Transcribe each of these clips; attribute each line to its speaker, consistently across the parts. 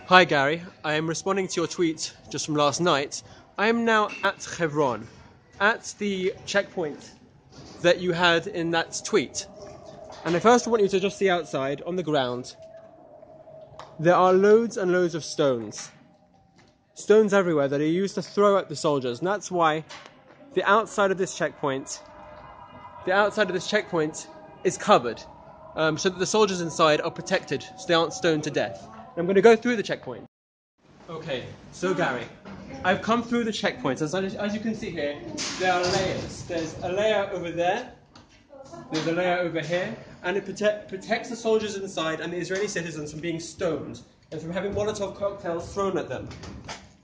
Speaker 1: Hi Gary, I am responding to your tweet just from last night. I am now at Hebron, at the checkpoint that you had in that tweet. And I first want you to just see outside, on the ground, there are loads and loads of stones. Stones everywhere that are used to throw at the soldiers. And that's why the outside of this checkpoint is covered. So that the soldiers inside are protected, so they aren't stoned to death. I'm going to go through the checkpoint. Okay, so Gary, I've come through the checkpoints. As you can see here, there are layers. There's a layer over there, there's a layer over here, and it protects the soldiers inside and the Israeli citizens from being stoned and from having Molotov cocktails thrown at them.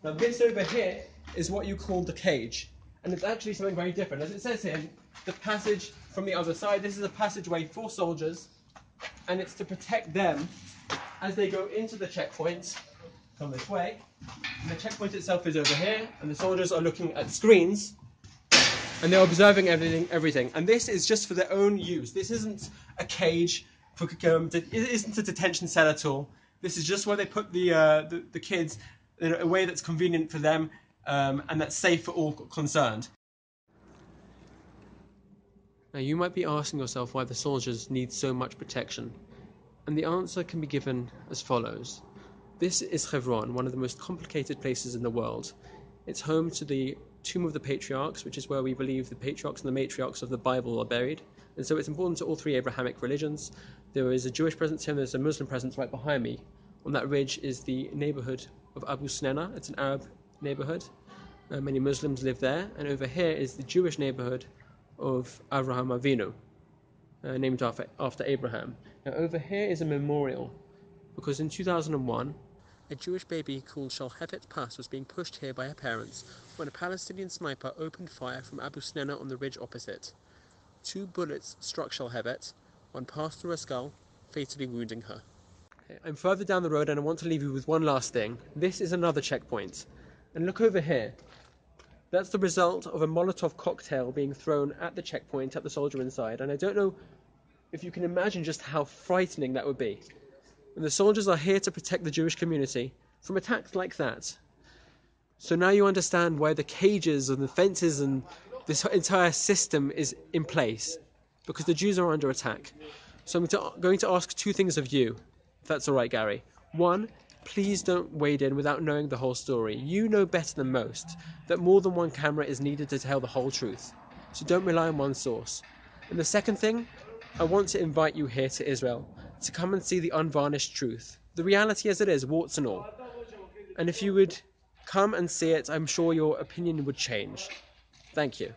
Speaker 1: Now this over here is what you call the cage, and it's actually something very different. As it says here, the passage from the other side, this is a passageway for soldiers, and it's to protect them as they go into the checkpoint. Come this way, and the checkpoint itself is over here, and the soldiers are looking at screens, and they're observing everything. And this is just for their own use. This isn't a cage, it isn't a detention cell at all. This is just where they put the kids in a way that's convenient for them, and that's safe for all concerned. Now you might be asking yourself why the soldiers need so much protection, and the answer can be given as follows. This is Hebron, one of the most complicated places in the world. It's home to the Tomb of the Patriarchs, which is where we believe the patriarchs and the matriarchs of the Bible are buried. And so it's important to all three Abrahamic religions. There is a Jewish presence here, and there's a Muslim presence right behind me. On that ridge is the neighborhood of Abu Snena. It's an Arab neighborhood. Many Muslims live there. And over here is the Jewish neighborhood of Avraham Avinu, named after Abraham. Now over here is a memorial, because in 2001, a Jewish baby called Shalhevet Pas was being pushed here by her parents when a Palestinian sniper opened fire from Abu Snena on the ridge opposite. 2 bullets struck Shalhevet, one passed through her skull, fatally wounding her. I'm further down the road, and I want to leave you with one last thing. This is another checkpoint. And look over here. That's the result of a Molotov cocktail being thrown at the checkpoint at the soldier inside. And I don't know if you can imagine just how frightening that would be. And the soldiers are here to protect the Jewish community from attacks like that. So now you understand why the cages and the fences and this entire system is in place, because the Jews are under attack. So I'm going to ask 2 things of you, if that's all right, Gary. 1, please don't wade in without knowing the whole story. You know better than most that more than one camera is needed to tell the whole truth. So don't rely on one source. And the second thing, I want to invite you here to Israel to come and see the unvarnished truth, the reality as it is, warts and all. And if you would come and see it, I'm sure your opinion would change. Thank you.